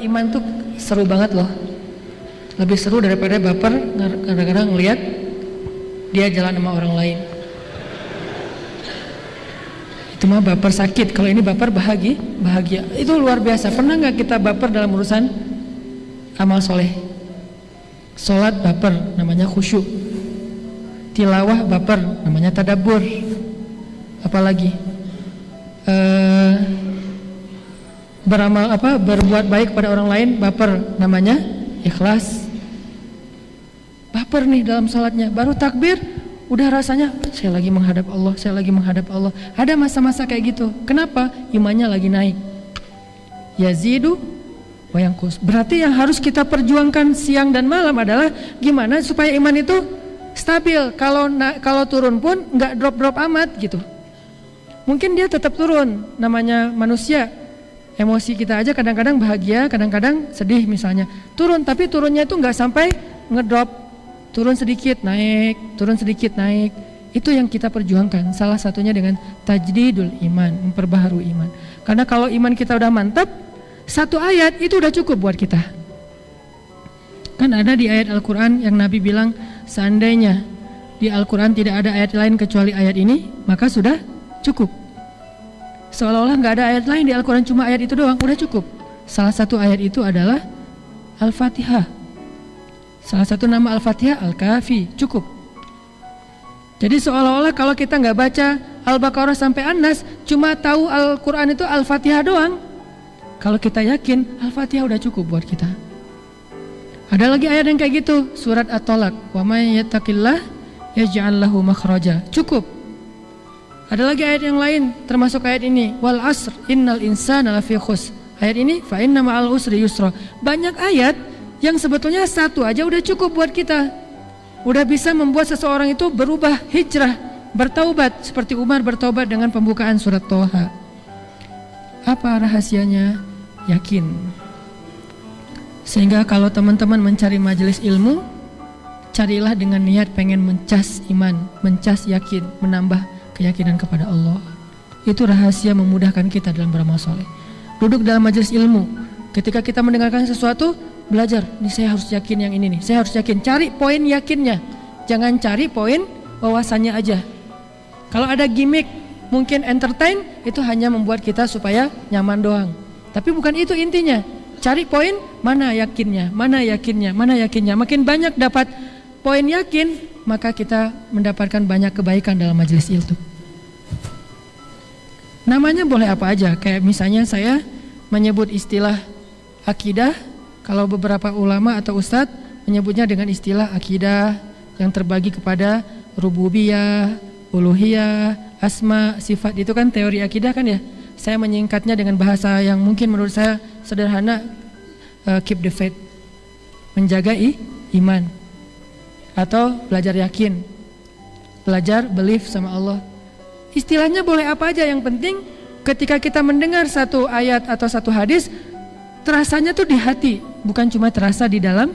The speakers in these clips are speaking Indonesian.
iman tuh seru banget loh. Lebih seru daripada baper gara-gara ngelihat dia jalan sama orang lain. Itu mah baper sakit. Kalau ini baper bahagia. Itu luar biasa. Pernah nggak kita baper dalam urusan amal soleh? Sholat baper, namanya khusyuk. Tilawah baper, namanya tadabbur. Apalagi berbuat baik pada orang lain baper, namanya ikhlas. Baper nih dalam salatnya, baru takbir udah rasanya saya lagi menghadap Allah, saya lagi menghadap Allah. Ada masa-masa kayak gitu. Kenapa? Imannya lagi naik. Yazidu wa yanqus. Berarti yang harus kita perjuangkan siang dan malam adalah gimana supaya iman itu stabil. Kalau turun pun nggak drop amat gitu. Mungkin dia tetap turun, namanya manusia. Emosi kita aja kadang-kadang bahagia, kadang-kadang sedih misalnya. Turun, tapi turunnya itu nggak sampai ngedrop, turun sedikit naik, turun sedikit naik. Itu yang kita perjuangkan. Salah satunya dengan tajdidul iman, memperbaharui iman. Karena kalau iman kita udah mantap, satu ayat itu udah cukup buat kita. Kan ada di ayat Al-Quran yang Nabi bilang, seandainya di Al-Quran tidak ada ayat lain kecuali ayat ini, maka sudah cukup. Seolah-olah gak ada ayat lain di Al-Quran, cuma ayat itu doang, udah cukup. Salah satu ayat itu adalah Al-Fatihah. Salah satu nama Al-Fatihah Al-Kafi, cukup. Jadi seolah-olah kalau kita gak baca Al-Baqarah sampai An-Nas, cuma tahu Al-Quran itu Al-Fatihah doang. Kalau kita yakin Al-Fatihah udah cukup buat kita. Ada lagi ayat yang kayak gitu, surat At-Tolak, wa may yattaqillah yaj'al lahu makhraja, cukup. Ada lagi ayat yang lain termasuk ayat ini, wal asr innal insana lafi khusr. Ayat ini fa inna ma'al usri yusra. Banyak ayat yang sebetulnya satu aja udah cukup buat kita. Udah bisa membuat seseorang itu berubah, hijrah, bertaubat seperti Umar bertaubat dengan pembukaan surat Toha. Apa rahasianya? Yakin. Sehingga kalau teman-teman mencari majelis ilmu, carilah dengan niat pengen mencas iman, mencas yakin, menambah keyakinan kepada Allah. Itu rahasia memudahkan kita dalam beramal soleh. Duduk dalam majelis ilmu, ketika kita mendengarkan sesuatu, belajar, nih saya harus yakin yang ini nih, saya harus yakin, cari poin yakinnya. Jangan cari poin wawasannya aja. Kalau ada gimmick, mungkin entertain, itu hanya membuat kita supaya nyaman doang. Tapi bukan itu intinya. Cari poin, mana yakinnya, mana yakinnya, mana yakinnya. Makin banyak dapat poin yakin, maka kita mendapatkan banyak kebaikan dalam majelis itu. Namanya boleh apa aja, kayak misalnya saya menyebut istilah akidah, kalau beberapa ulama atau ustadz menyebutnya dengan istilah akidah yang terbagi kepada rububiyah, uluhiyah, asma, sifat. Itu kan teori akidah kan ya. Saya menyingkatnya dengan bahasa yang mungkin menurut saya sederhana, keep the faith, menjaga iman, atau belajar yakin, belajar belief sama Allah. Istilahnya boleh apa aja, yang penting ketika kita mendengar satu ayat atau satu hadis, terasanya tuh di hati, bukan cuma terasa di dalam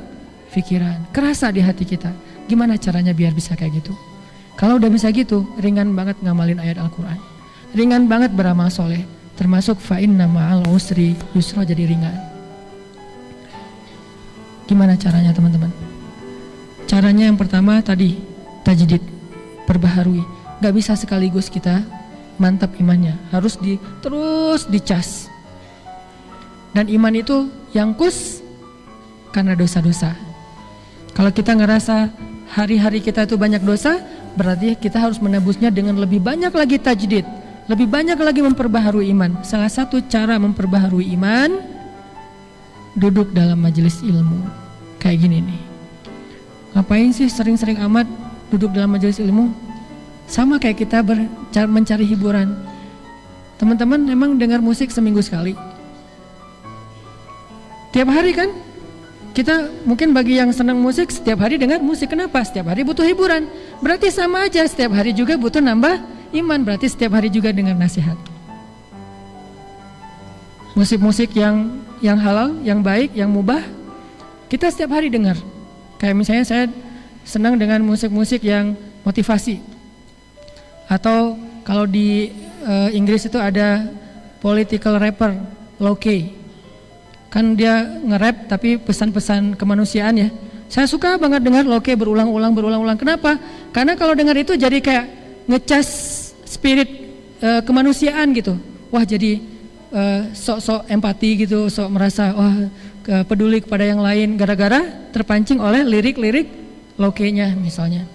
pikiran, kerasa di hati kita. Gimana caranya biar bisa kayak gitu? Kalau udah bisa gitu, ringan banget ngamalin ayat Al-Quran, ringan banget beramal soleh, termasuk fa inna ma'al usri yusra, jadi ringan. Gimana caranya teman-teman? Caranya yang pertama tadi, tajdid, perbaharui. Gak bisa sekaligus kita mantap imannya, harus terus dicas. Dan iman itu yangkus karena dosa-dosa. Kalau kita ngerasa hari-hari kita itu banyak dosa, berarti kita harus menebusnya dengan lebih banyak lagi tajdid, lebih banyak lagi memperbaharui iman. Salah satu cara memperbaharui iman, duduk dalam majelis ilmu. Kayak gini nih. Ngapain sih sering-sering amat duduk dalam majelis ilmu? Sama kayak kita mencari hiburan. Teman-teman emang dengar musik seminggu sekali? Tiap hari kan? Kita mungkin bagi yang senang musik setiap hari dengar musik. Kenapa? Setiap hari butuh hiburan. Berarti sama aja, setiap hari juga butuh nambah iman. Berarti setiap hari juga dengar nasihat. Musik-musik yang halal, yang baik, yang mubah, kita setiap hari dengar. Kayak misalnya saya senang dengan musik-musik yang motivasi. Atau kalau di Inggris itu ada political rapper, Low Key. Kan dia nge-rap tapi pesan-pesan kemanusiaan ya. Saya suka banget dengar Loke berulang-ulang. Kenapa? Karena kalau dengar itu jadi kayak ngecas spirit kemanusiaan gitu. Wah jadi sok-sok empati gitu, sok merasa peduli kepada yang lain gara-gara terpancing oleh lirik-lirik Loke-nya misalnya.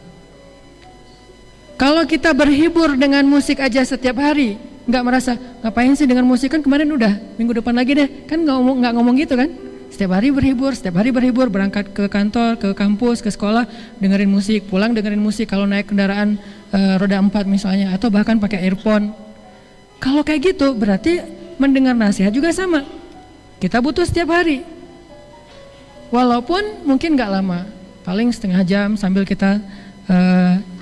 Kalau kita berhibur dengan musik aja setiap hari, nggak merasa ngapain sih dengan musik, kan kemarin udah, minggu depan lagi deh, kan nggak ngomong gitu kan. Setiap hari berhibur, berangkat ke kantor, ke kampus, ke sekolah, dengerin musik, pulang dengerin musik kalau naik kendaraan roda 4 misalnya, atau bahkan pakai earphone. Kalau kayak gitu berarti mendengar nasihat juga sama, kita butuh setiap hari. Walaupun mungkin nggak lama, paling setengah jam sambil kita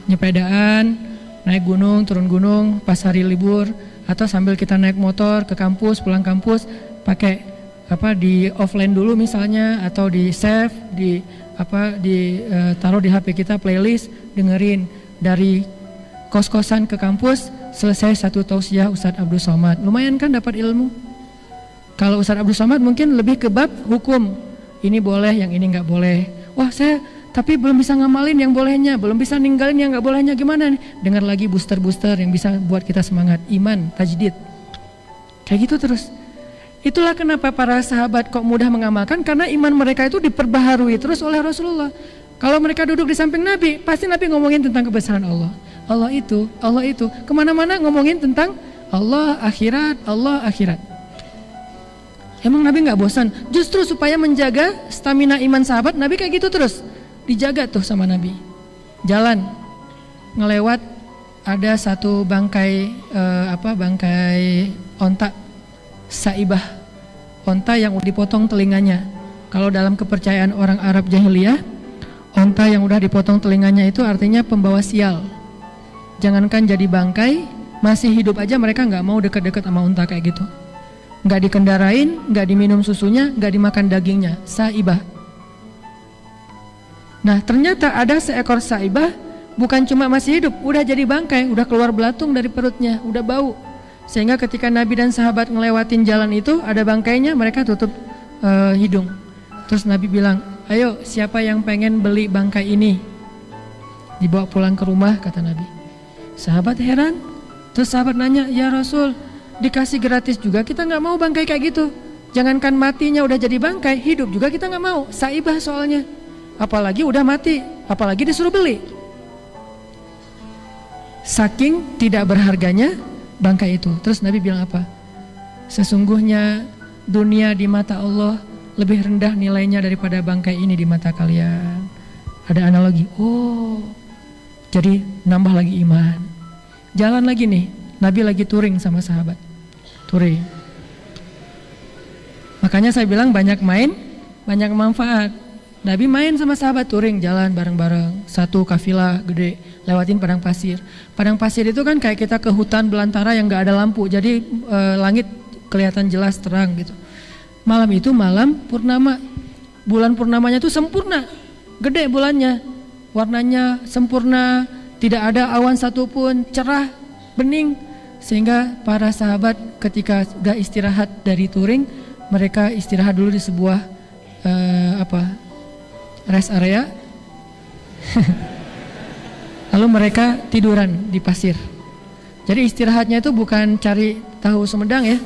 nyepedaan, naik gunung, turun gunung pas hari libur, atau sambil kita naik motor ke kampus, pulang kampus, pakai di offline dulu misalnya, atau di save, taruh di HP kita playlist, dengerin dari kos-kosan ke kampus, selesai satu tausiah Ustadz Abdul Somad, lumayan kan dapat ilmu. Kalau Ustadz Abdul Somad mungkin lebih ke bab hukum, ini boleh, yang ini nggak boleh. Wah saya tapi belum bisa ngamalin yang bolehnya, belum bisa ninggalin yang nggak bolehnya, gimana nih? Dengar lagi booster yang bisa buat kita semangat, iman, tajdid. Kayak gitu terus. Itulah kenapa para sahabat kok mudah mengamalkan, karena iman mereka itu diperbaharui terus oleh Rasulullah. Kalau mereka duduk di samping Nabi, pasti Nabi ngomongin tentang kebesaran Allah. Allah itu, kemana-mana ngomongin tentang Allah akhirat. Emang Nabi nggak bosan? Justru supaya menjaga stamina iman sahabat, Nabi kayak gitu terus. Dijaga tuh sama Nabi. Jalan ngelewat ada satu bangkai onta saibah, onta yang udah dipotong telinganya. Kalau dalam kepercayaan orang Arab jahiliyah, onta yang udah dipotong telinganya itu artinya pembawa sial. Jangankan jadi bangkai, masih hidup aja mereka nggak mau dekat-dekat sama onta kayak gitu. Nggak dikendarain, nggak diminum susunya, nggak dimakan dagingnya. Saibah. Nah ternyata ada seekor saibah, bukan cuma masih hidup, udah jadi bangkai, udah keluar belatung dari perutnya, udah bau. Sehingga ketika Nabi dan sahabat ngelewatin jalan itu, ada bangkainya, mereka tutup hidung. Terus Nabi bilang, ayo siapa yang pengen beli bangkai ini? Dibawa pulang ke rumah, kata Nabi. Sahabat heran, terus sahabat nanya, ya Rasul, dikasih gratis juga kita nggak mau bangkai kayak gitu. Jangankan matinya udah jadi bangkai, hidup juga kita nggak mau, saibah soalnya. Apalagi udah mati, apalagi disuruh beli. Saking tidak berharganya bangkai itu. Terus Nabi bilang apa? Sesungguhnya dunia di mata Allah lebih rendah nilainya daripada bangkai ini di mata kalian. Ada analogi. Oh, jadi nambah lagi iman. Jalan lagi nih, Nabi lagi touring sama sahabat. Touring. Makanya saya bilang banyak main, banyak manfaat. Nabi main sama sahabat touring, jalan bareng-bareng, satu kafilah gede, lewatin padang pasir. Padang pasir itu kan kayak kita ke hutan belantara yang gak ada lampu, jadi langit kelihatan jelas terang gitu. Malam itu malam purnama, bulan purnamanya itu sempurna, gede bulannya, warnanya sempurna, tidak ada awan satupun, cerah, bening. Sehingga para sahabat ketika udah istirahat dari touring, mereka istirahat dulu di sebuah rest area. Lalu mereka tiduran di pasir. Jadi istirahatnya itu bukan cari tahu Sumedang ya.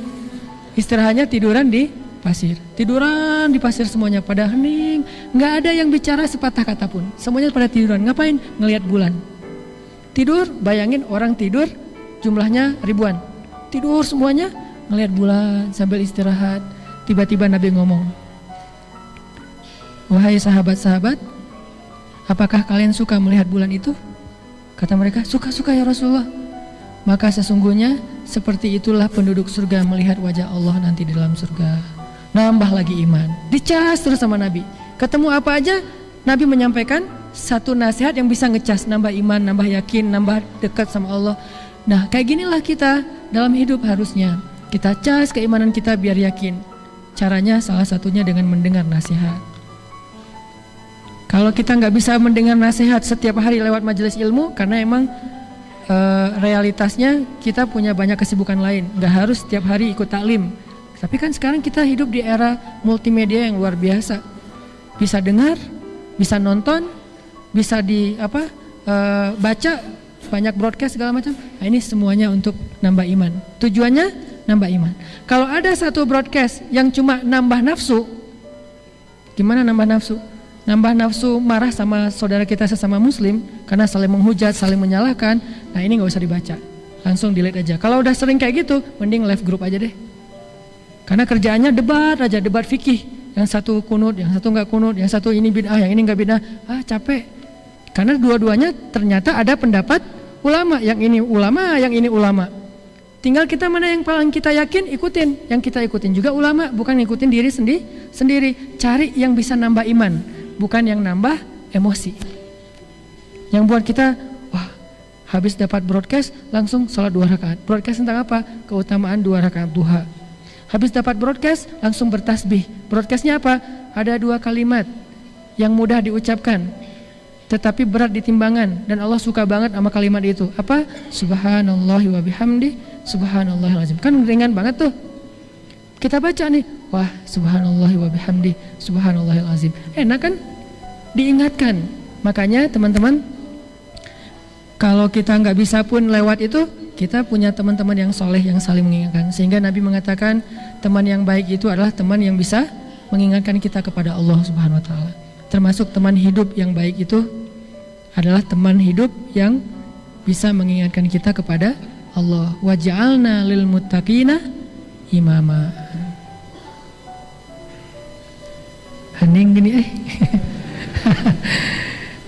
Istirahatnya tiduran di pasir. Tiduran di pasir semuanya pada hening, nggak ada yang bicara sepatah kata pun. Semuanya pada tiduran. Ngapain? Ngelihat bulan. Tidur, bayangin orang tidur jumlahnya ribuan. Tidur semuanya ngelihat bulan sambil istirahat. Tiba-tiba Nabi ngomong, wahai sahabat-sahabat, apakah kalian suka melihat bulan itu? Kata mereka, suka-suka ya Rasulullah. Maka sesungguhnya seperti itulah penduduk surga melihat wajah Allah nanti di dalam surga. Nambah lagi iman. Dicas terus sama Nabi. Ketemu apa aja, Nabi menyampaikan satu nasihat yang bisa ngecas, nambah iman, nambah yakin, nambah dekat sama Allah. Nah kayak ginilah kita dalam hidup harusnya. Kita cas keimanan kita biar yakin. Caranya salah satunya dengan mendengar nasihat. Kalau kita nggak bisa mendengar nasihat setiap hari lewat majelis ilmu, karena emang realitasnya kita punya banyak kesibukan lain. Nggak harus setiap hari ikut taklim, Tapi kan sekarang kita hidup di era multimedia yang luar biasa. Bisa dengar, bisa nonton, bisa baca, banyak broadcast segala macam. Nah, ini semuanya untuk nambah iman. Tujuannya nambah iman. Kalau ada satu broadcast yang cuma nambah nafsu, gimana nambah nafsu? Nambah nafsu marah sama saudara kita sesama muslim karena saling menghujat, saling menyalahkan. Nah, ini nggak usah dibaca, langsung delete aja. Kalau udah sering kayak gitu, mending live group aja deh. Karena kerjaannya debat aja, debat fikih. Yang satu kunut, yang satu nggak kunut, yang satu ini bid'ah, yang ini nggak bid'ah. Capek. Karena dua-duanya ternyata ada pendapat ulama, yang ini ulama, yang ini ulama. Tinggal kita mana yang paling kita yakin, ikutin. Yang kita ikutin juga ulama, bukan ngikutin diri sendiri. Cari yang bisa nambah iman, bukan yang nambah emosi. Yang buat kita, wah, habis dapat broadcast langsung sholat 2 rakaat. Broadcast tentang apa? Keutamaan 2 rakaat duha. Habis dapat broadcast langsung bertasbih. Broadcastnya apa? Ada 2 kalimat yang mudah diucapkan tetapi berat di timbangan, dan Allah suka banget sama kalimat itu. Apa? Subhanallahi wa bihamdi, subhanallahil azim. Kan ringan banget tuh. Kita baca nih, wah, subhanallahi wa bihamdi, subhanallahil azim. Enak kan? Diingatkan. Makanya teman-teman, kalau kita nggak bisa pun lewat itu, kita punya teman-teman yang soleh yang saling mengingatkan. Sehingga Nabi mengatakan teman yang baik itu adalah teman yang bisa mengingatkan kita kepada Allah Subhanahu wa taala. Termasuk teman hidup yang baik itu adalah teman hidup yang bisa mengingatkan kita kepada Allah. Wa ja'alna lil muttaqina imama. Hening gini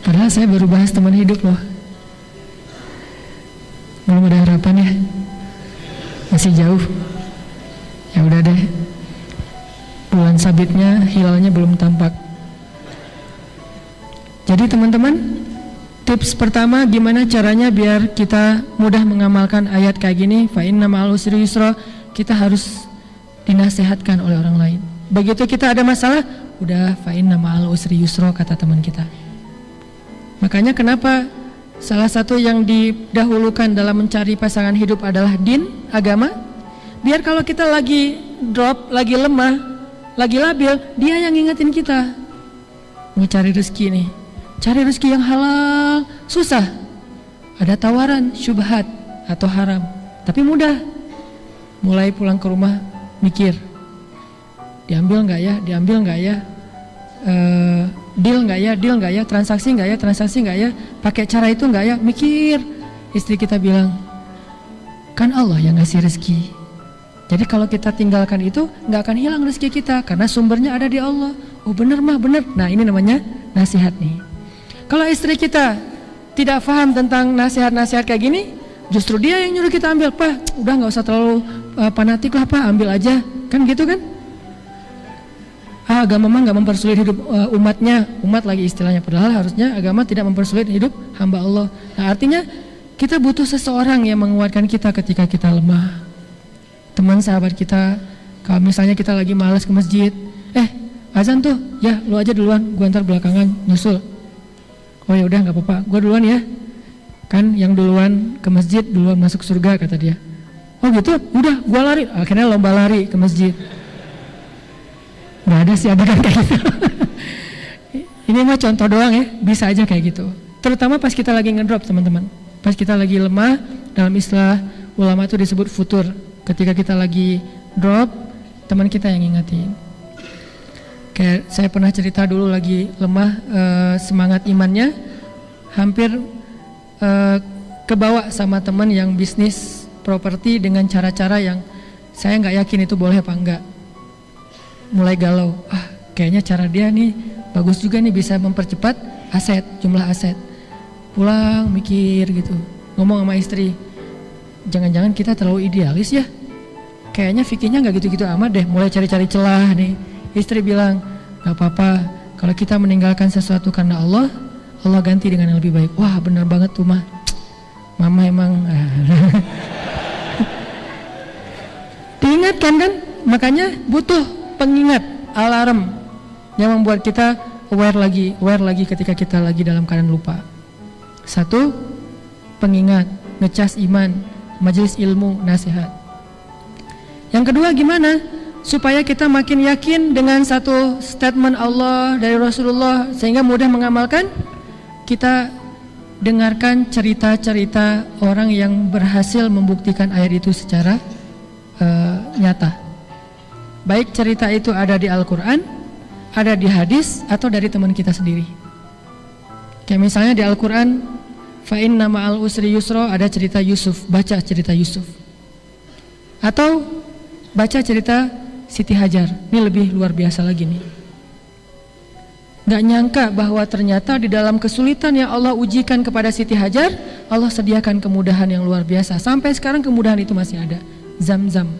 Padahal saya baru bahas teman hidup loh. Belum ada harapan ya? Masih jauh. Ya udah deh. Bulan sabitnya, hilalnya belum tampak. Jadi teman-teman, tips pertama gimana caranya biar kita mudah mengamalkan ayat kayak gini, fa inna ma'al usri yusra, kita harus dinasehatkan oleh orang lain. Begitu kita ada masalah, udah fa inna ma'al usri yusra kata teman kita. Makanya kenapa salah satu yang didahulukan dalam mencari pasangan hidup adalah din, agama. Biar kalau kita lagi drop, lagi lemah, lagi labil, dia yang ngingetin kita. Mau cari rezeki nih, cari rezeki yang halal, susah. Ada tawaran, syubhat atau haram, tapi mudah. Mulai pulang ke rumah, mikir, diambil nggak ya, diambil nggak ya, deal nggak ya, transaksi nggak ya, pakai cara itu nggak ya, mikir. Istri kita bilang, kan Allah yang ngasih rezeki. Jadi kalau kita tinggalkan itu, nggak akan hilang rezeki kita, karena sumbernya ada di Allah. Oh bener mah, bener. Nah ini namanya nasihat nih. Kalau istri kita tidak paham tentang nasihat-nasihat kayak gini, justru dia yang nyuruh kita ambil. Pak, udah nggak usah terlalu fanatik lah Pak, ambil aja. Kan gitu kan? Agama mah nggak mempersulit hidup umatnya, umat lagi istilahnya. Padahal harusnya agama tidak mempersulit hidup hamba Allah. Nah artinya kita butuh seseorang yang menguatkan kita ketika kita lemah. Teman sahabat kita, kalau misalnya kita lagi malas ke masjid, azan tuh, ya lu aja duluan, gua ntar belakangan nyusul. Oh ya udah nggak apa-apa, gua duluan ya. Kan yang duluan ke masjid duluan masuk surga kata dia. Oh gitu, udah gua lari. Akhirnya lomba lari ke masjid. Nggak ada sih adegan kayak gitu. Ini mah contoh doang ya, bisa aja kayak gitu. Terutama pas kita lagi ngedrop teman-teman. Pas kita lagi lemah, dalam istilah ulama itu disebut futur. Ketika kita lagi drop, teman kita yang ngingetin. Kayak saya pernah cerita dulu lagi lemah, semangat imannya hampir kebawa sama teman yang bisnis properti dengan cara-cara yang saya nggak yakin itu boleh apa enggak. Mulai galau, kayaknya cara dia nih bagus juga nih, bisa mempercepat aset, jumlah aset. Pulang mikir gitu, ngomong sama istri, jangan-jangan kita terlalu idealis ya, kayaknya fikihnya nggak gitu-gitu amat deh. Mulai cari-cari celah nih. Istri bilang, gak apa-apa, kalau kita meninggalkan sesuatu karena Allah, Allah ganti dengan yang lebih baik. Wah benar banget tuh mah, mama emang diingatkan kan. Makanya butuh pengingat, alarm yang membuat kita aware lagi ketika kita lagi dalam keadaan lupa. Satu, pengingat, ngecas iman, majelis ilmu, nasihat. Yang kedua gimana? supaya kita makin yakin dengan satu statement Allah dari Rasulullah sehingga mudah mengamalkan, kita dengarkan cerita-cerita orang yang berhasil membuktikan ayat itu secara nyata. Baik cerita itu ada di Al-Quran, ada di hadis, atau dari teman kita sendiri. Kayak misalnya di Al-Quran, fa inna ma'al usri yusra, ada cerita Yusuf, baca cerita Yusuf. Atau baca cerita Siti Hajar, ini lebih luar biasa lagi nih. Gak nyangka bahwa ternyata di dalam kesulitan yang Allah ujikan kepada Siti Hajar, Allah sediakan kemudahan yang luar biasa. Sampai sekarang kemudahan itu masih ada. Zam-zam.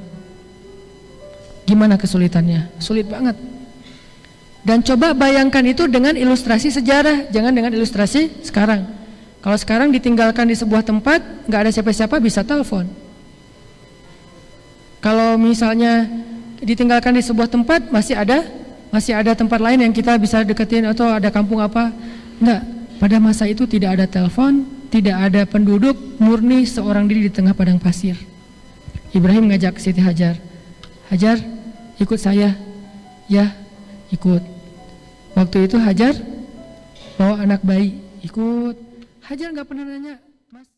Gimana kesulitannya? Sulit banget. Dan coba bayangkan itu dengan ilustrasi sejarah, jangan dengan ilustrasi sekarang. Kalau sekarang ditinggalkan di sebuah tempat, gak ada siapa-siapa, bisa telepon. Kalau misalnya ditinggalkan di sebuah tempat, masih ada tempat lain yang kita bisa deketin, atau ada kampung apa. Enggak, pada masa itu tidak ada telepon, tidak ada penduduk, murni seorang diri di tengah padang pasir. Ibrahim ngajak Siti Hajar, Hajar ikut saya. Ya, ikut. Waktu itu Hajar bawa anak bayi, ikut. Hajar gak pernah nanya, Mas.